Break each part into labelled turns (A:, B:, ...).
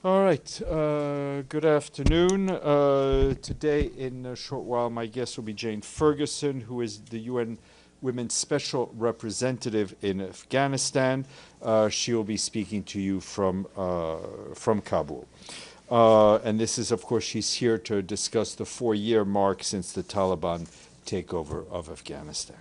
A: All right. Good afternoon. Today, in a short while, my guest will be Jane Ferguson, who is the UN Women's Special Representative in Afghanistan. She will be speaking to you from Kabul. And this is, of course, she's here to discuss the 4-year mark since the Taliban takeover of Afghanistan.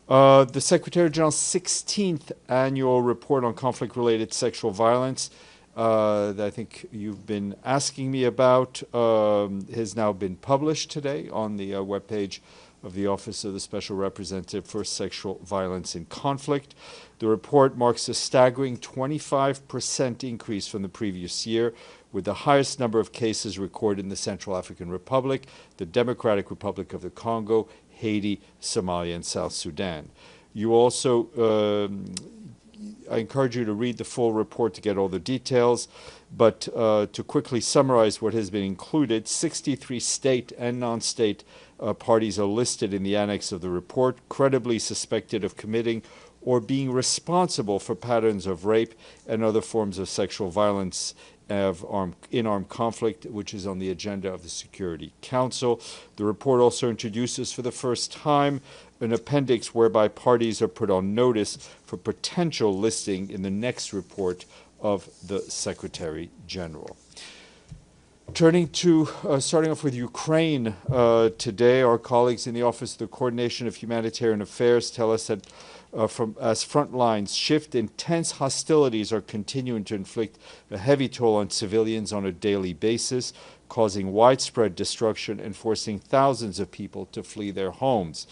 A: The Secretary General's 16th annual report on conflict-related sexual violence that I think you've been asking me about has now been published today on the webpage of the Office of the Special Representative for Sexual Violence in Conflict. The report marks a staggering 25% increase from the previous year, with the highest number of cases recorded in the Central African Republic, the Democratic Republic of the Congo, Haiti, Somalia, and South Sudan. You also I encourage you to read the full report to get all the details, but to quickly summarize what has been included, 63 state and non-state parties are listed in the annex of the report, credibly suspected of committing or being responsible for patterns of rape and other forms of sexual violence in armed conflict, which is on the agenda of the Security Council. The report also introduces for the first time an appendix whereby parties are put on notice for potential listing in the next report of the Secretary General. Starting off with Ukraine today, our colleagues in the Office of the Coordination of Humanitarian Affairs tell us that as front lines shift, intense hostilities are continuing to inflict a heavy toll on civilians on a daily basis, causing widespread destruction and forcing thousands of people to flee their homes.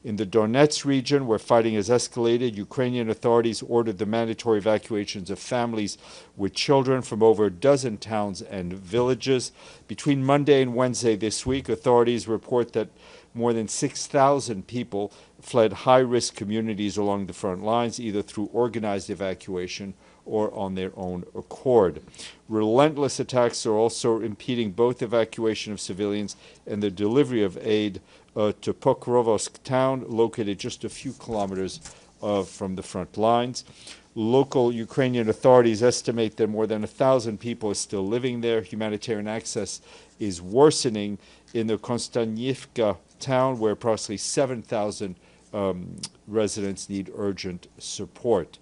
A: In the Donetsk region, where fighting has escalated, Ukrainian authorities ordered the mandatory evacuations of families with children from over a dozen towns and villages. Between Monday and Wednesday this week, authorities report that more than 6,000 people fled high-risk communities along the front lines, either through organized evacuation or on their own accord. Relentless attacks are also impeding both evacuation of civilians and the delivery of aid to Pokrovsk town, located just a few kilometers from the front lines. Local Ukrainian authorities estimate that more than 1,000 people are still living there. Humanitarian access is worsening in the Konstantinivka town, where approximately 7,000 residents need urgent support.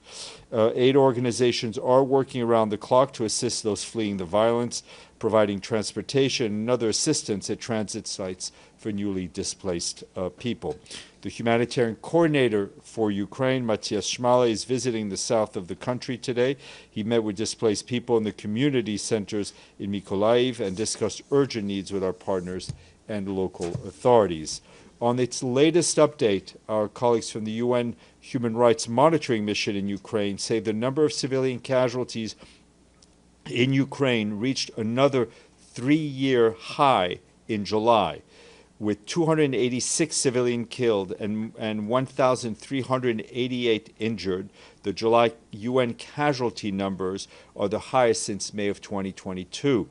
A: Aid organizations are working around the clock to assist those fleeing the violence, providing transportation and other assistance at transit sites for newly displaced people. The humanitarian coordinator for Ukraine, Matthias Schmale, is visiting the south of the country today. He met with displaced people in the community centers in Mykolaiv and discussed urgent needs with our partners and local authorities. On its latest update, our colleagues from the UN Human Rights Monitoring Mission in Ukraine say the number of civilian casualties in Ukraine reached another 3-year high in July, with 286 civilians killed and 1,388 injured. The July UN casualty numbers are the highest since May of 2022.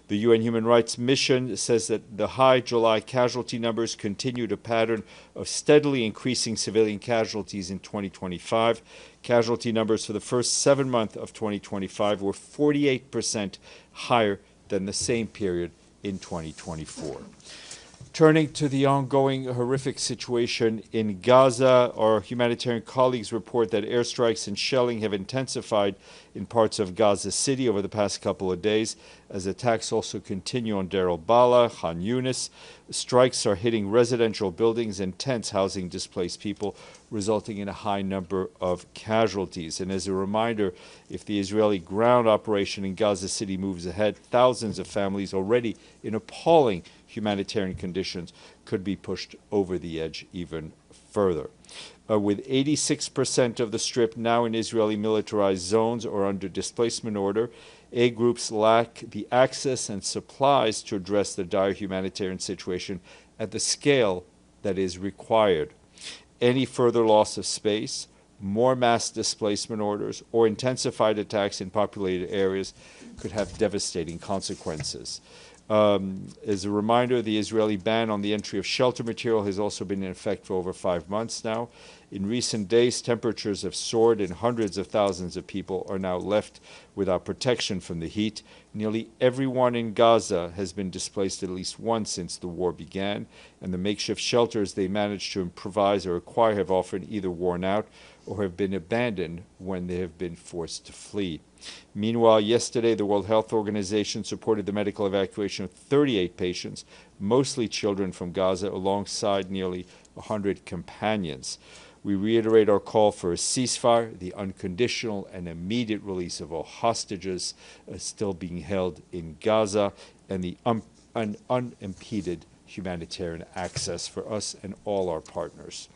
A: The UN Human Rights Mission says that the high July casualty numbers continued a pattern of steadily increasing civilian casualties in 2025. Casualty numbers for the first 7 months of 2025 were 48% higher than the same period in 2024. Turning to the ongoing horrific situation in Gaza, our humanitarian colleagues report that airstrikes and shelling have intensified in parts of Gaza City over the past couple of days, as attacks also continue on Deir al-Balah, Khan Yunis. Strikes are hitting residential buildings and tents housing displaced people, resulting in a high number of casualties. And as a reminder, if the Israeli ground operation in Gaza City moves ahead, thousands of families already in appalling humanitarian conditions could be pushed over the edge even further. With 86% of the Strip now in Israeli militarized zones or under displacement order, aid groups lack the access and supplies to address the dire humanitarian situation at the scale that is required. Any further loss of space, more mass displacement orders, or intensified attacks in populated areas could have devastating consequences. As a reminder, the Israeli ban on the entry of shelter material has also been in effect for over 5 months now. In recent days, temperatures have soared and hundreds of thousands of people are now left without protection from the heat. Nearly everyone in Gaza has been displaced at least once since the war began, and the makeshift shelters they managed to improvise or acquire have often either worn out or have been abandoned when they have been forced to flee. Meanwhile, yesterday, the World Health Organization supported the medical evacuation of 38 patients, mostly children from Gaza, alongside nearly 100 companions. We reiterate our call for a ceasefire, the unconditional and immediate release of all hostages still being held in Gaza, and the unimpeded humanitarian access for us and all our partners.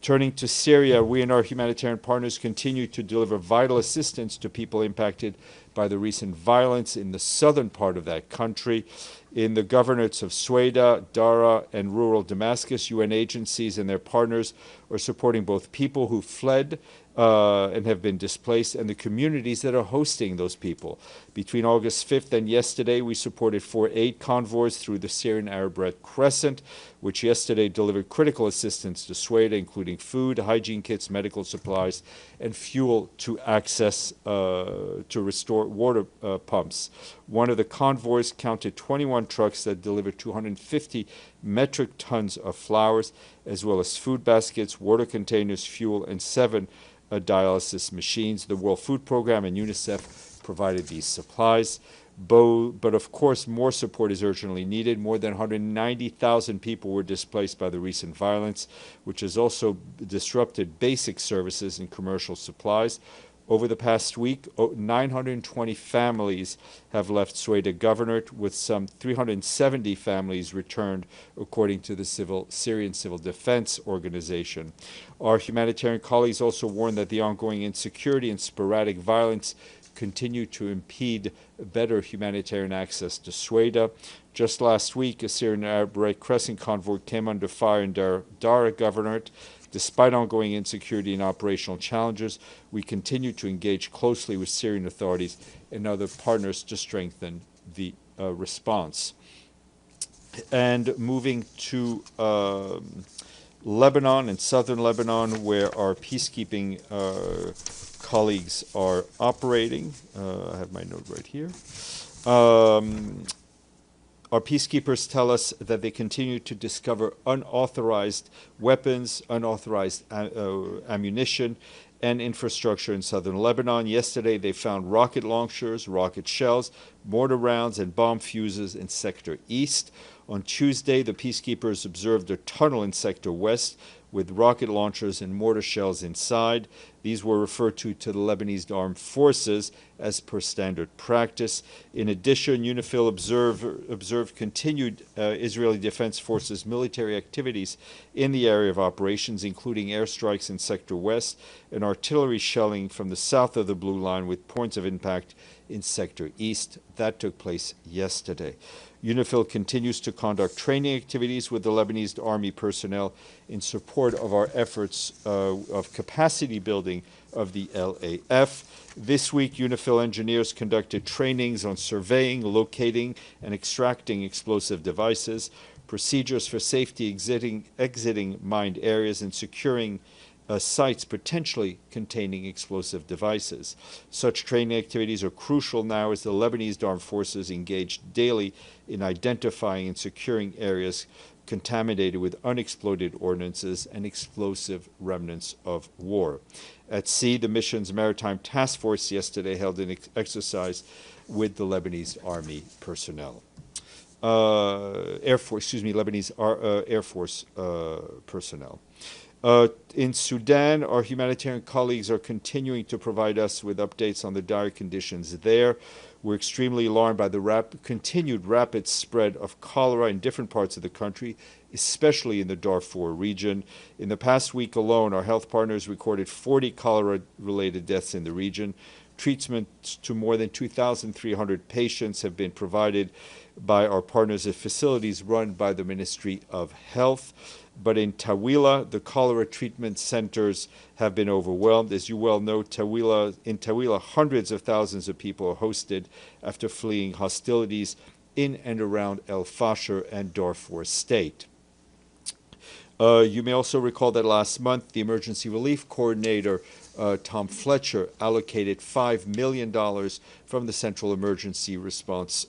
A: Turning to Syria, we and our humanitarian partners continue to deliver vital assistance to people impacted by the recent violence in the southern part of that country. In the governorates of Sueda, Dara, and rural Damascus, UN agencies and their partners are supporting both people who fled and have been displaced and the communities that are hosting those people. Between August 5th and yesterday, we supported 4 aid convoys through the Syrian Arab Red Crescent, which yesterday delivered critical assistance to Sueda, including food, hygiene kits, medical supplies, and fuel to access to restore water pumps. One of the convoys counted 21 trucks that delivered 250 metric tons of flowers, as well as food baskets, water containers, fuel, and 7 dialysis machines. The World Food Program and UNICEF provided these supplies. But of course, more support is urgently needed. More than 190,000 people were displaced by the recent violence, which has also disrupted basic services and commercial supplies. Over the past week, 920 families have left Sueda Governorate, with some 370 families returned, according to the Syrian Civil Defense Organization. Our humanitarian colleagues also warn that the ongoing insecurity and sporadic violence continue to impede better humanitarian access to Sueda. Just last week, a Syrian Arab Red Crescent convoy came under fire in Dara Governorate. Despite ongoing insecurity and operational challenges, we continue to engage closely with Syrian authorities and other partners to strengthen the response. And moving to Lebanon and southern Lebanon, where our peacekeeping colleagues are operating. I have my note right here. Our peacekeepers tell us that they continue to discover unauthorized weapons, unauthorized ammunition, and infrastructure in southern Lebanon. Yesterday, they found rocket launchers, rocket shells, mortar rounds, and bomb fuses in Sector East. On Tuesday, the peacekeepers observed a tunnel in Sector West with rocket launchers and mortar shells inside. These were referred to the Lebanese armed forces as per standard practice. In addition, UNIFIL observed continued Israeli Defense Forces military activities in the area of operations, including airstrikes in Sector West and artillery shelling from the south of the Blue Line with points of impact in Sector East. That took place yesterday. UNIFIL continues to conduct training activities with the Lebanese Army personnel in support of our efforts of capacity building of the LAF. This week, UNIFIL engineers conducted trainings on surveying, locating, and extracting explosive devices, procedures for safety exiting mined areas, and securing sites potentially containing explosive devices. Such training activities are crucial now as the Lebanese armed forces engage daily in identifying and securing areas contaminated with unexploded ordnances and explosive remnants of war. At sea, the mission's Maritime Task Force yesterday held an exercise with the Lebanese Army personnel. Lebanese Air Force personnel. In Sudan, our humanitarian colleagues are continuing to provide us with updates on the dire conditions there. We're extremely alarmed by the continued rapid spread of cholera in different parts of the country, especially in the Darfur region. In the past week alone, our health partners recorded 40 cholera-related deaths in the region. Treatment to more than 2,300 patients have been provided by our partners at facilities run by the Ministry of Health. But in Tawila, the cholera treatment centers have been overwhelmed. As you well know, in Tawila, hundreds of thousands of people are hosted after fleeing hostilities in and around El Fasher and Darfur State. You may also recall that last month, the Emergency Relief Coordinator, Tom Fletcher, allocated $5 million from the Central Emergency Response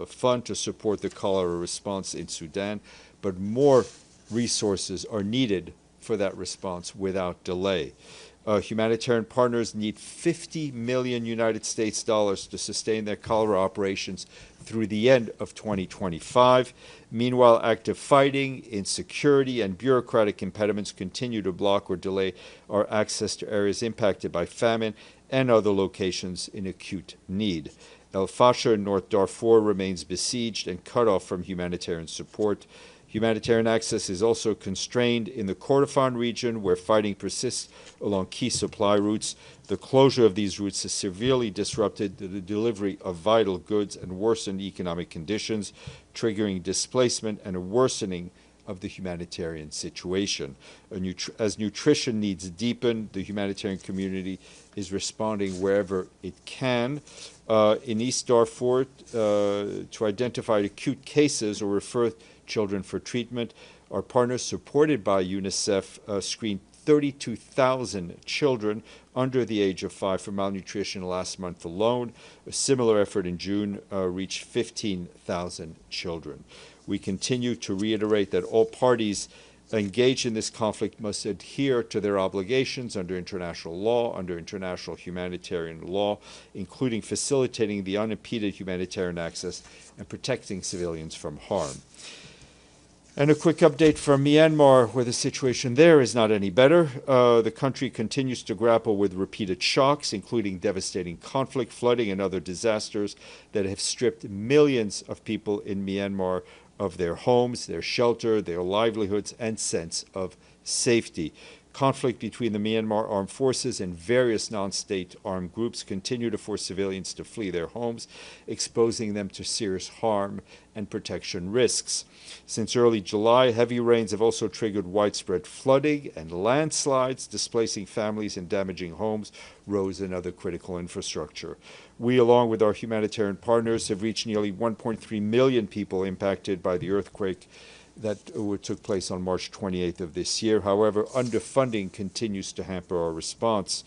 A: Fund to support the cholera response in Sudan, but more resources are needed for that response without delay. Humanitarian partners need 50 million United States dollars to sustain their cholera operations through the end of 2025. Meanwhile, active fighting, insecurity, and bureaucratic impediments continue to block or delay our access to areas impacted by famine and other locations in acute need. El Fasher in North Darfur remains besieged and cut off from humanitarian support. Humanitarian access is also constrained in the Kordofan region, where fighting persists along key supply routes. The closure of these routes has severely disrupted the delivery of vital goods and worsened economic conditions, triggering displacement and a worsening of the humanitarian situation. As nutrition needs deepen, the humanitarian community is responding wherever it can. In East Darfur, to identify acute cases or refer children for treatment, our partners, supported by UNICEF, screened 32,000 children under the age of 5 for malnutrition last month alone. A similar effort in June reached 15,000 children. We continue to reiterate that all parties engaged in this conflict must adhere to their obligations under international law, under international humanitarian law, including facilitating the unimpeded humanitarian access and protecting civilians from harm. And a quick update from Myanmar, where the situation there is not any better. The country continues to grapple with repeated shocks, including devastating conflict, flooding, and other disasters that have stripped millions of people in Myanmar of their homes, their shelter, their livelihoods, and sense of safety. Conflict between the Myanmar armed forces and various non-state armed groups continue to force civilians to flee their homes, exposing them to serious harm and protection risks. Since early July, heavy rains have also triggered widespread flooding and landslides, displacing families and damaging homes, roads, and other critical infrastructure. We, along with our humanitarian partners, have reached nearly 1.3 million people impacted by the earthquake that took place on March 28th of this year. However, underfunding continues to hamper our response.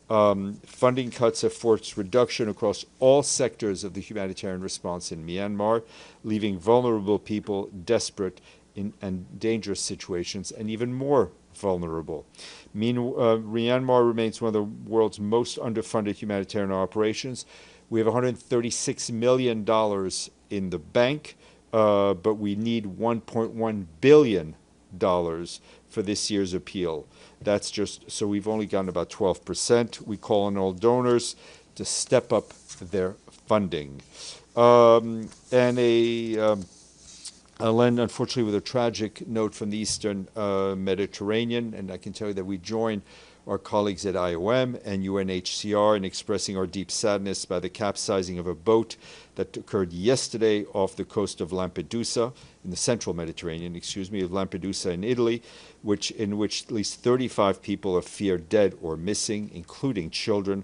A: Funding cuts have forced reduction across all sectors of the humanitarian response in Myanmar, leaving vulnerable people desperate and dangerous situations and even more vulnerable. Myanmar remains one of the world's most underfunded humanitarian operations. We have $136 million in the bank, but we need $1.1 billion for this year's appeal. That's just, so we've only gotten about 12%. We call on all donors to step up their funding. And I'll end, unfortunately, with a tragic note from the Eastern Mediterranean, and I can tell you that we join our colleagues at IOM and UNHCR in expressing our deep sadness by the capsizing of a boat that occurred yesterday off the coast of Lampedusa, in the central Mediterranean, of Lampedusa in Italy, in which at least 35 people are feared dead or missing, including children,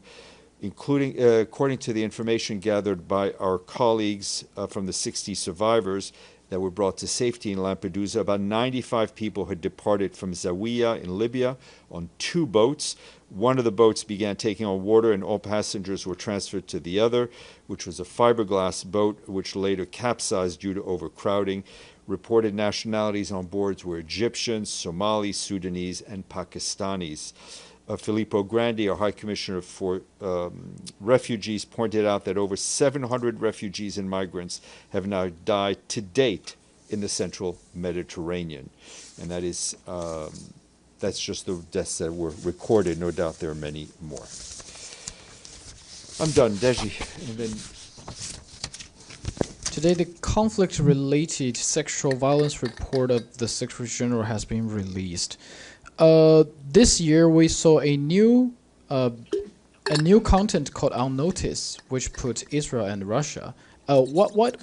A: according to the information gathered by our colleagues from the 60 survivors that were brought to safety in Lampedusa. About 95 people had departed from Zawiya in Libya on 2 boats. One of the boats began taking on water and all passengers were transferred to the other, which was a fiberglass boat, which later capsized due to overcrowding. Reported nationalities on board were Egyptians, Somalis, Sudanese, and Pakistanis. Filippo Grandi, our High Commissioner for Refugees, pointed out that over 700 refugees and migrants have now died to date in the central Mediterranean. And that is, that's just the deaths that were recorded. No doubt there are many more. I'm done. Deji. And then
B: today, the conflict-related sexual violence report of the Secretary General has been released. This year we saw a new content called On Notice, which put Israel and Russia. What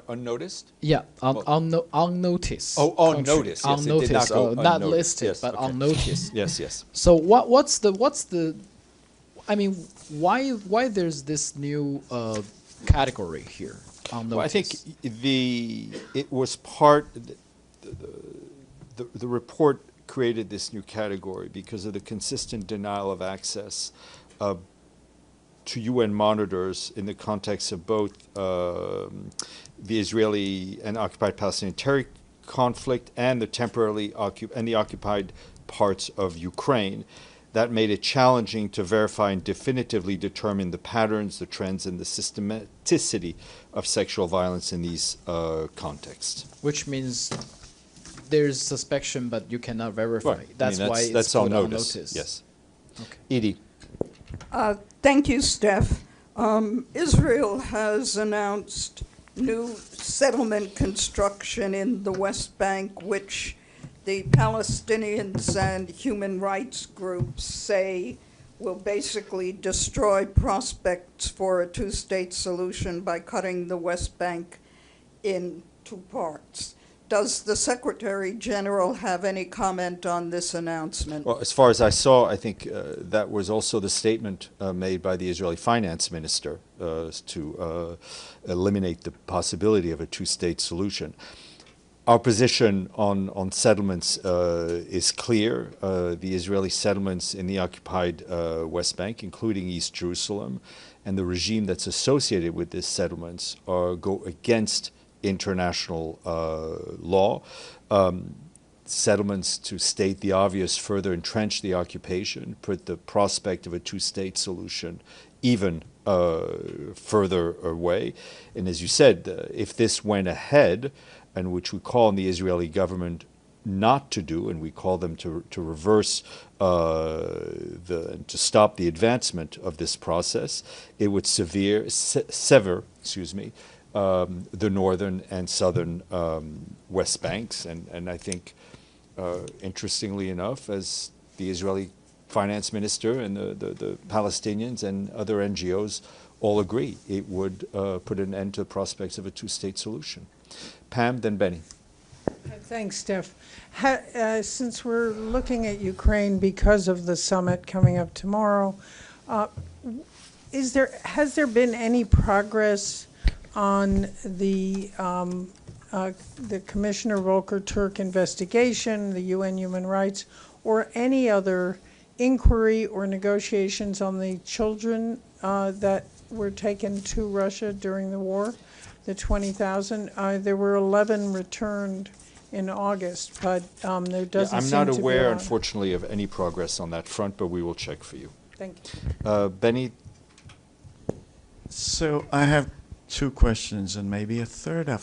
A: unnoticed?
B: Yeah, on notice.
A: Oh, on notice.
B: On notice. Not listed, yes, but okay. On notice.
A: Yes.
B: So what's the? I mean, why there's this new category here? on notice?
A: Well, I think it was part, the report created this new category because of the consistent denial of access to UN monitors in the context of both the Israeli and occupied Palestinian territory conflict and the temporarily occupied parts of Ukraine. That made it challenging to verify and definitively determine the patterns, the trends, and the systematicity of sexual violence in these contexts.
B: Which means there's suspicion, but you cannot verify.
A: Right.
B: That's why it's
A: that's
B: put
A: on
B: on
A: notice.
B: notice.
A: Yes.
B: Okay.
A: Edie.
C: Thank you, Steph. Israel has announced new settlement construction in the West Bank, which the Palestinians and human rights groups say will basically destroy prospects for a two-state solution by cutting the West Bank in two parts. Does the Secretary General have any comment on this announcement?
A: Well, as far as I saw, I think that was also the statement made by the Israeli finance minister to eliminate the possibility of a two-state solution. Our position on settlements is clear. The Israeli settlements in the occupied West Bank, including East Jerusalem, and the regime that's associated with these settlements go against international law. Settlements, to state the obvious, further entrench the occupation, put the prospect of a two-state solution even further away. And as you said, if this went ahead, and which we call on the Israeli government not to do, and we call them to reverse, to stop the advancement of this process, it would sever, the northern and southern West Banks. And I think, interestingly enough, as the Israeli finance minister and the Palestinians and other NGOs all agree, it would put an end to the prospects of a two-state solution. Pam, then Benny.
D: Thanks, Steph. Since we're looking at Ukraine because of the summit coming up tomorrow, has there been any progress on the Commissioner Volker-Turk investigation, the UN human rights, or any other inquiry or negotiations on the children that were taken to Russia during the war, the 20,000? There were 11 returned in August, but there doesn't
A: I'm
D: seem
A: not
D: to be
A: aware,
D: a lot.
A: unfortunately, of any progress on that front, but we will check for you.
D: Thank you.
A: Benny.
E: So I have two questions and maybe a third after